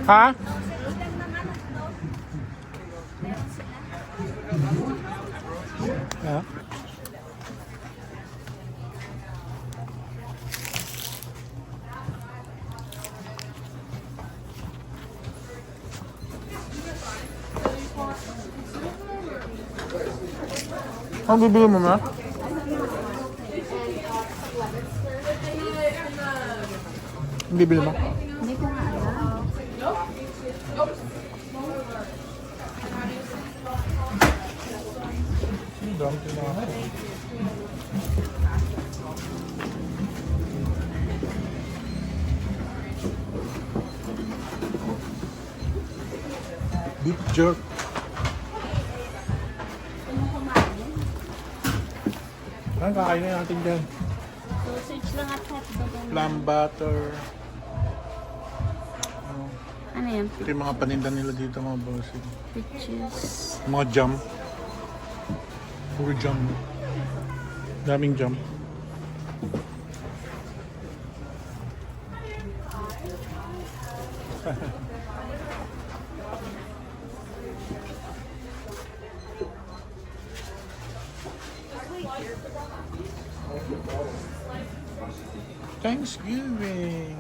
Ha? Yeah. Ang bibili mo na? Ang bibili mo? Hindi ko nga alam. Dami ko na ako. Beef jerk. Ano kakainin natin dyan? Sausage lang at hotdog. Lamb butter. Ano yan? Ito yung mga paninda nila dito mga bossing. Peaches. Mga jam. Puro jam. Daming jam. Thanksgiving.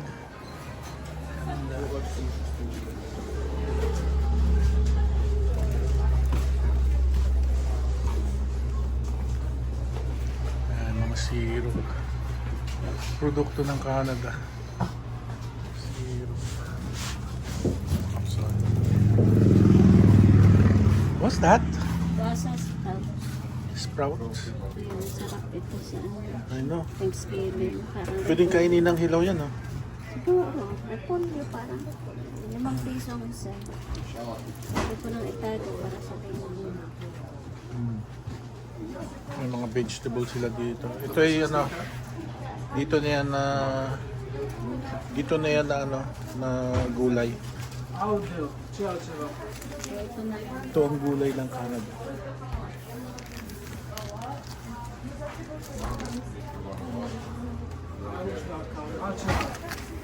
Ayan, mga syrup. Produkto ng Canada. Syrup. Sorry. What's that? Gasa sprouts. Sprouts. Ayan, sarap ito sa I know. Thanksgiving. Parang Pwedeng kainin ng hilaw yan, oh. siguro. Repolyo parang 5 piso ang isa. Sabi ko nang itago para sa kayo. May mga vegetables sila dito. Ito ay ano, dito na yan na ano, na gulay. So ito na. Ito ang gulay ng Canada.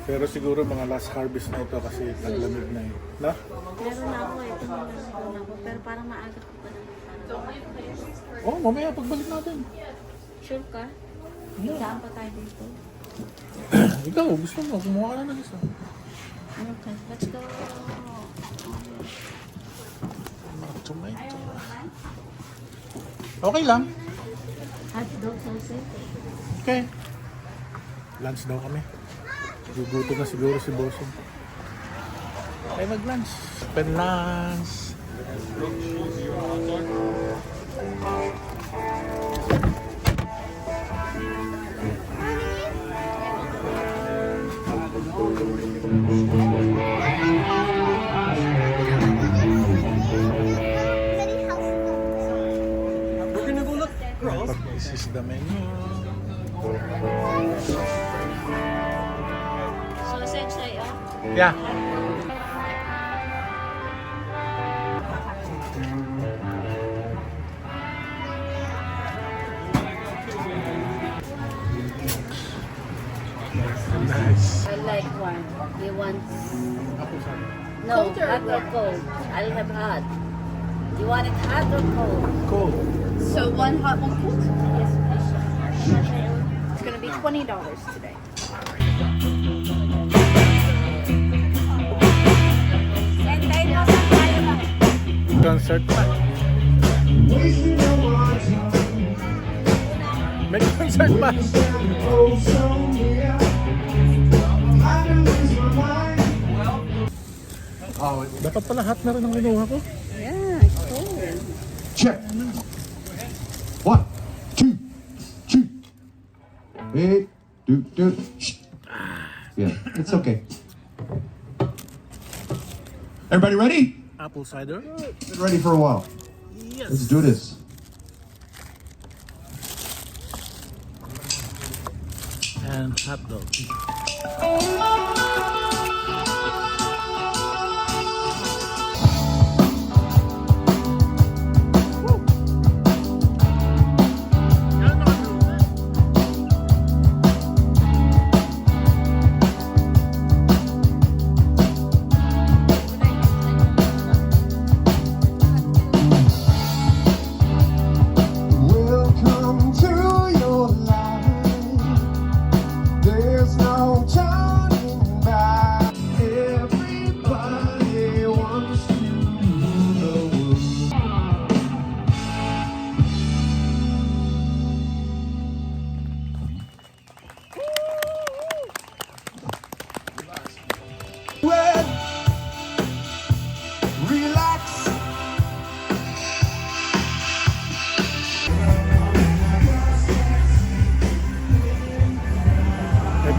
Pero siguro mga last harvest na ito kasi naglamig na yun. Na? Meron na ako ito na ako. Pero parang maaga ko pa naman. Oh, mamaya pagbalik natin. Sure ka? Saan pa tayo dito? Ikaw, gusto mo, kumuha ka na ng isa. Okay, let's go. Mga tomato. Okay lang. Hotdog sausage. Okay. Lunch daw kami. Gugutom na siguro si Bossing. Ay mag-lunch. Open lunch. This is the menu. Sausage tayo. Yeah. Nice. I like one. You want? No, hot or cold? I'll have hot. You want it hot or cold? Cool. So one hot, one cold. Yes, please. It's gonna be $20 today. Concert pa. May concert pa. Dapat pala hot na rin ang kinuha ko. Yeah, cool. Check. 1, 2, 2. Hey, do. Shh. Yeah, it's okay. Everybody ready? Apple cider. Been ready for a while. Yes. Let's do this. And hot dog.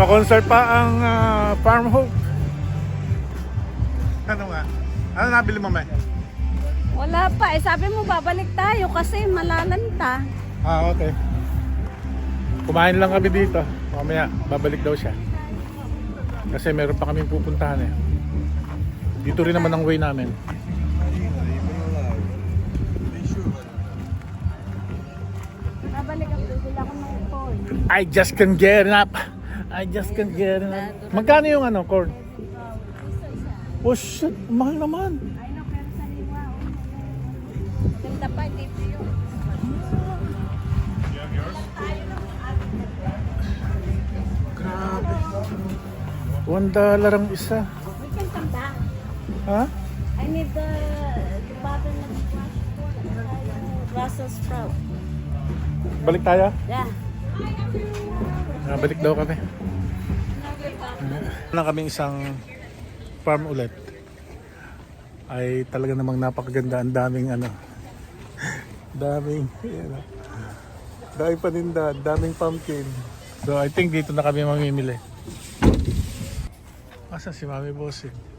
Pa-concert pa ang Farm Hope. Ano nga? Ano nabili mo, May? Wala pa. Sabi mo babalik tayo kasi malalanta. Okay. Kumain lang kami dito. Mamaya, babalik daw siya. Kasi meron pa kaming pupuntahan eh. Dito rin naman ang way namin. Babalik ako. Bibili ako ng corn. I just can't get enough. I just can't get enough. Magkano yung corn? Oh shit, mahal naman. Ay no, pero sa liwa. Ganda pa, dito yun. Grabe. $1 ang isa. We can come back. Ha? I need the bottle of Brussels sprout. Balik tayo? Yeah. Balik daw kami. Lang kaming isang farm ulit. Ay talaga namang napakaganda. Ang daming daming daming paninda, daming pumpkin. So I think dito na kami mamimili. Asan si Mami Bossing?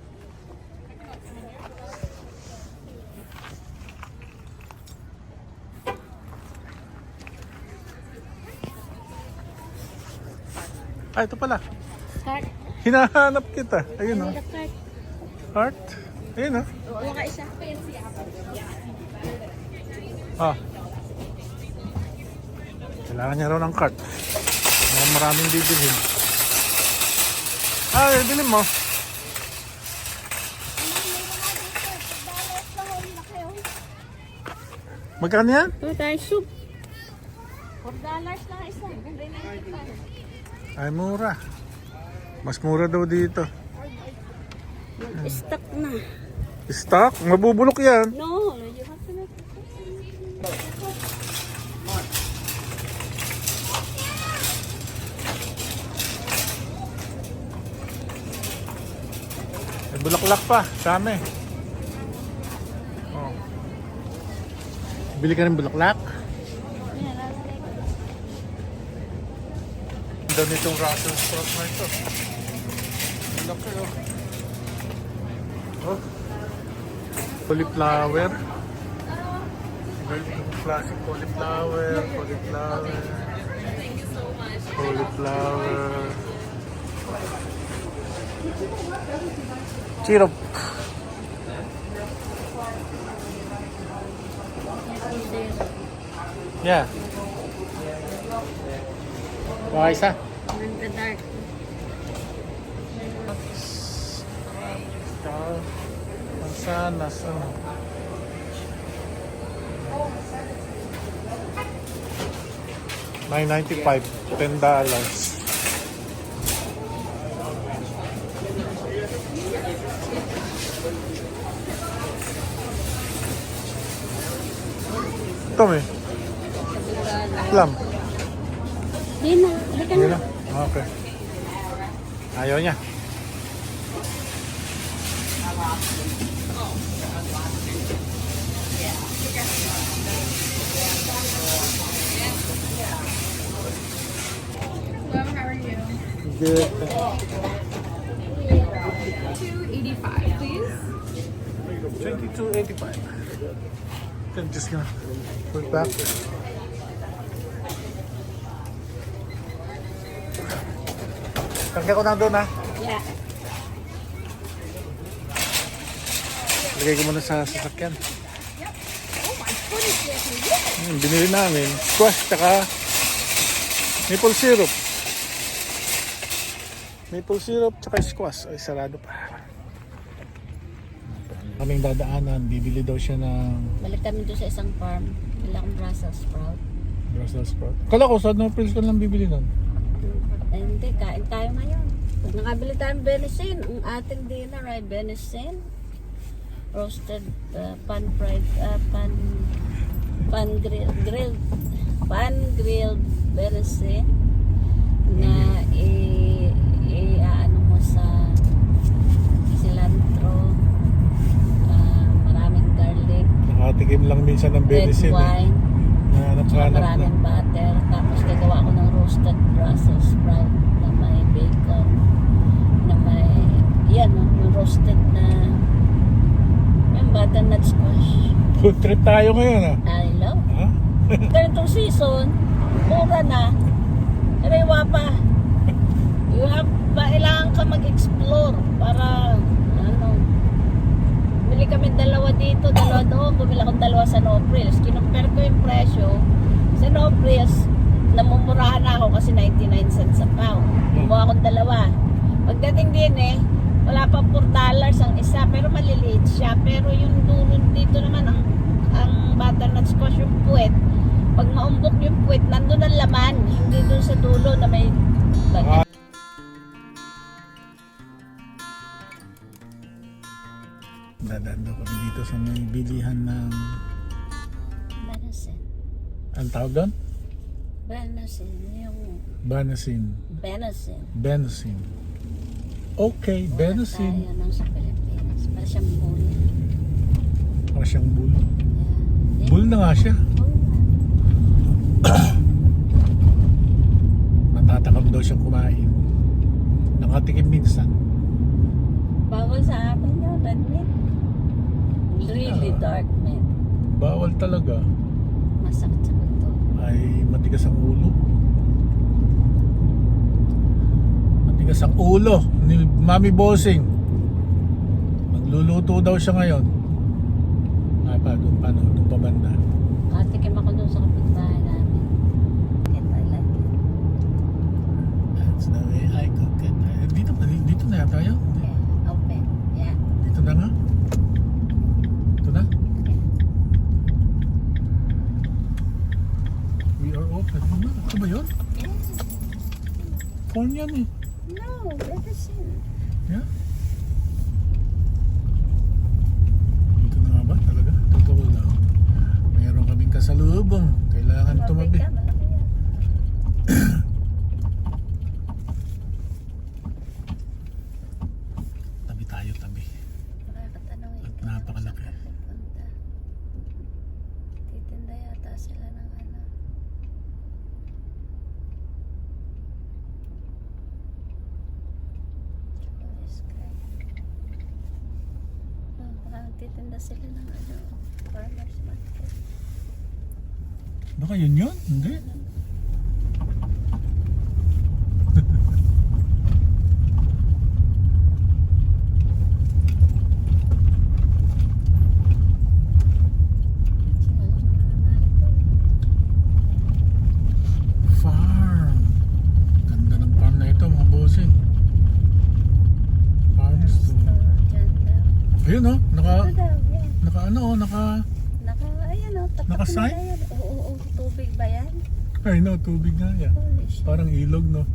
Ah, ito pala. Cart. Hinahanap kita. Ayun o. Cart. Heart. Ayun o. Wala ka isa. Ah. Kailangan niya raw ng cart. Maraming bibilhin. Ah, bilhin mo. Magkano yan? Ito tayo soup. $4 lang isa. Ay, mura. Mas mura daw dito. Stuck na. Stock? Mabubulok yan. No, you have to make May bulaklak pa. Dami. Oh. Bili ka ng bulaklak? Ang dami itong Russell sprout na ito. Ang laki oh. Oh. Cauliflower. Classic cauliflower. Cauliflower. Cauliflower. Syrup. Yeah. Baka isa. the dark. Mansanas, ano? $9.95, $10. Ito may. Plum. Di na. Halika Hindi na. na? Okay. Ayaw niya. Hello, how are you? Good. 285, please. 22.85. I'm just gonna put it back. Tanggal ko na doon ha. Yeah. Lagay ko muna sa sasakyan. Oh my goodness, yes, you did. Binili namin squash tsaka maple syrup. Maple syrup tsaka squash. Ay, sarado pa. Kaming dadaanan, bibili daw siya ng Balik kami doon sa isang farm. Wala akong Brussels sprout. Brussels sprout. Kala ko sa Northfields ka lang bibili nun. Eh, hindi, kain tayo ngayon. Pag nakabili tayong venison, ang ating dinner ay venison, roasted pan-fried, pan-grilled venison na ano mo sa cilantro, maraming garlic, Nakatikim lang minsan ng red venison. wine, Na tsaka napanap na. maraming butter. Tapos gagawa ako ng roasted Brussels sprout na may bacon na may, yan, no, yung roasted na, yung butternut squash. Food trip tayo ngayon ah. I love. Ha? Ganitong season, mura na. Rewa pa. Kailangan ka mag-explore para, ano, bili kami dalawa dito, dalawa doon, bumili akong dalawa sa Noprils. Kinumpare ko yung presyo. Sa Noprils, namumurahan na ako kasi 99 cents a pound. Kumuha akong dalawa. Pagdating din wala pa $4 ang isa, pero maliliit siya. Pero yung dulo dito naman, ang butternut squash, yung puwet, pag maumbok yung puwet, nandun ang laman. Hindi dun sa dulo na may Dadaan daw kami dito sa may bilihan ng... Benacin. Ang tawag doon? Benacin. Yung Benacin. Benacin. Benacin. Okay, Benacin. Tayo nang sa Pilipinas. Para siyang bull. Para siyang bull. Yeah. Bull na nga siya. Bull na. Natatakam daw siyang kumain. Nakatikim minsan. Bawal sa amin yun, red meat. Really dark meat. Bawal talaga. Masakit sa buto. Ay matigas ang ulo. Matigas ang ulo ni Mami Bossing. Magluluto daw siya ngayon. Doon pa banda. Tikim ako dun sa kapitbahay namin. And I like it. That's the way I cook it. Dito na yata yun. Yeah, open. Yeah. Dito na nga. Ito na. We are open. Ito ba yun? Yeah. Corn yan eh. No, Benacin. Yeah. Dito na nga ba talaga? Totoo lang. Mayroon kaming kasalubong. Kailangan tumabi. Malaki yan. Tabi tayo, tabi. Makakatanongin At ka napakalaki. kung saan ka pupunta. Titinda yata sila ng ano. Chocolate scrape. Baka titinda sila ng ano. Farmers market. Baka yun yun? Hindi. Farm. Ganda ng farm na ito mga bossing. Farm store. Ayun oh, Ayan o, tapat Naka-sign? na yan. Oo, tubig ba yan? I know, tubig nga yan. Holy shit. Parang ilog no.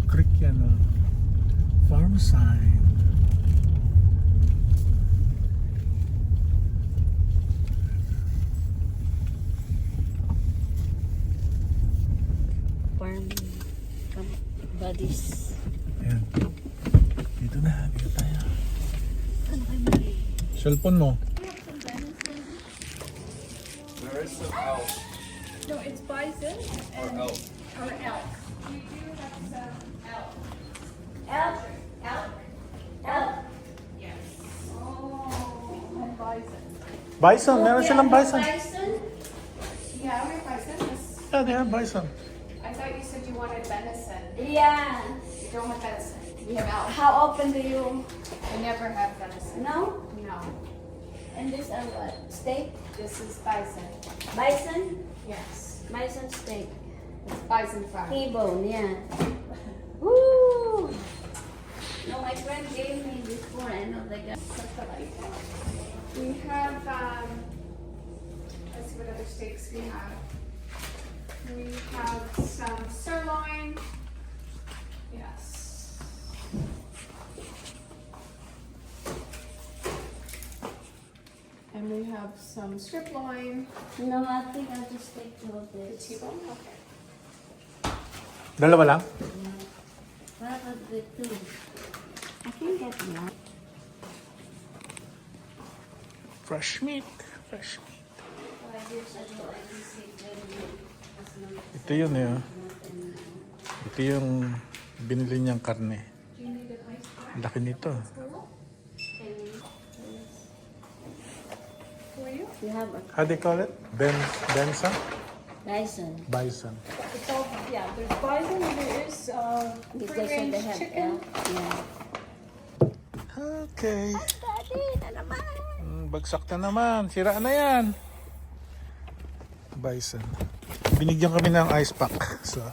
Creek yan oh. Farm sign. Farm buddies. Ayan. Dito na, dito tayo. Ano kayo mali? Cellphone mo. No, it's bison and or elk. We do have some elk. Elk. Yes. Oh, and bison. Bison, meron silang bison. Bison? Yeah, we have bison. Yes. Yeah, they have bison. I thought you said you wanted venison. Yeah. You don't have venison. We have elk. How often do you I never have venison. know? No. And this are what? Steak? This is bison. Bison? Yes. Bison steak. It's bison fry. T-bone, yeah. Woo! No, my friend gave me before. I know the guy. We have, let's see what other steaks we have. We have some sirloin. Yes. And we have some strip loin. No, I think I'll just take two of The this. T-bone, okay. Dalawa lang? What about the two? I can get one. Fresh meat. Fresh meat. 5 years ago, I received very good. Ito yun eh. Ito yung binili niyang karne. Laki nito. You have a How do you call it? Bensa? bison. Bison. It's all, yeah, there's bison, there is Because free range they have chicken. elk. Yeah. Okay. Daddy, na naman. Bagsak na naman. Sira na yan. Bison. Binigyan kami ng ice pack. So,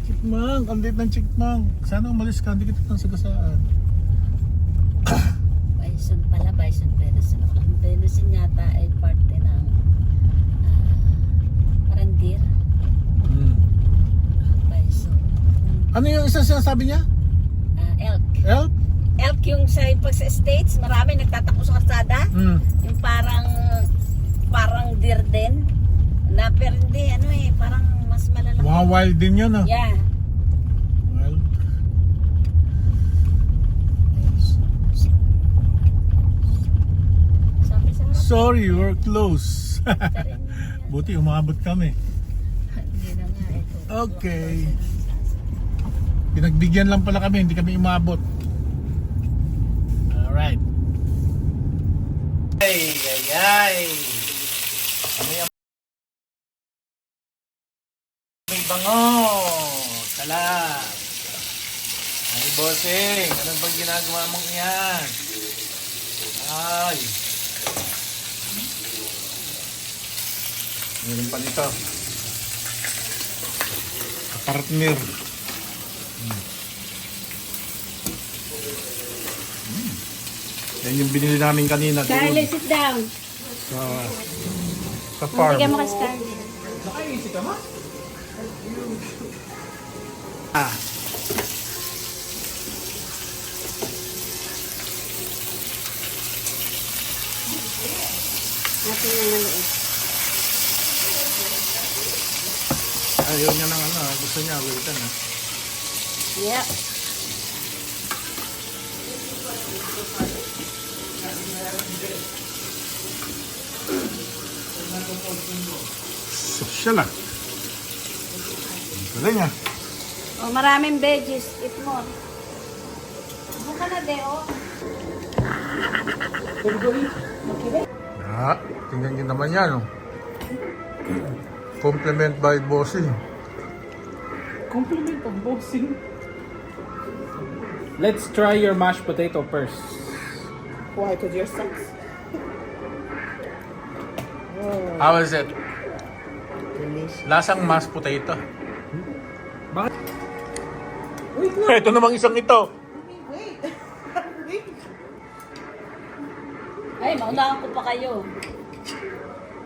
Chikmang, ang liit ng chikmang. Sana umalis ka, hindi kita nang sagasaan. Bison pala, bison venison. Ang venison yata ay parte ng parang deer. Bison. Ano yung isa sinasabi niya? Elk. Elk? Elk yung pag sa States, marami nagtatakbo sa kalsada. Yung parang deer din. Na pero hindi, ano eh, parang mas malalaki. Mga wild din yun ah. Yeah. Wild. Sabi sa harap. Sorry, we're close. Rin yun. Buti umabot kami. Hindi na nga ito. Okay. Pinagbigyan lang pala kami, hindi kami umabot. Alright. Ay, ay, ay. May bango. Tala. Ay, bossing. Anong bang ginagawa mong yan? Ay. Meron pa nito. Partner. Yan yung binili namin kanina. Scarlett, doon sit down. sa farm. Bigyan mo ka Scarlett. Ah. Natin yung maliit. Ayaw niya ng ano. Gusto niya. Wilton ah. Yep. Social ah. Galing ah. Oh, maraming veggies. Eat more. Buka na, Deo. Ah, tingnan niyo naman yan. Oh. Compliment by bossing. Compliment of boxing. Let's try your mashed potato first. Why? Because your sons. How is it? Lasang mashed potato. Bakit? Ito namang isang ito. Ay, maunahan ko pa kayo.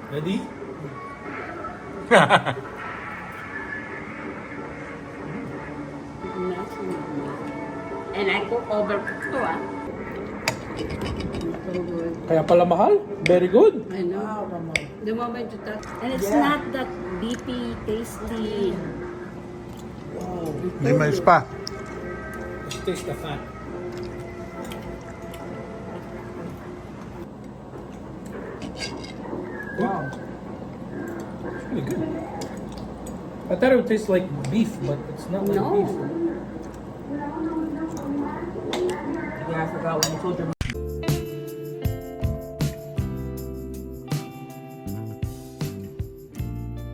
Ready? And I cook overcook to Kaya pala mahal? Very good. I know. The moment you touch. And it's not that beefy, tasty. May mais pa. Let's taste the fat. Wow. It's really good. I thought it would taste like beef, but it's not like No. beef. Yeah, I forgot when you told your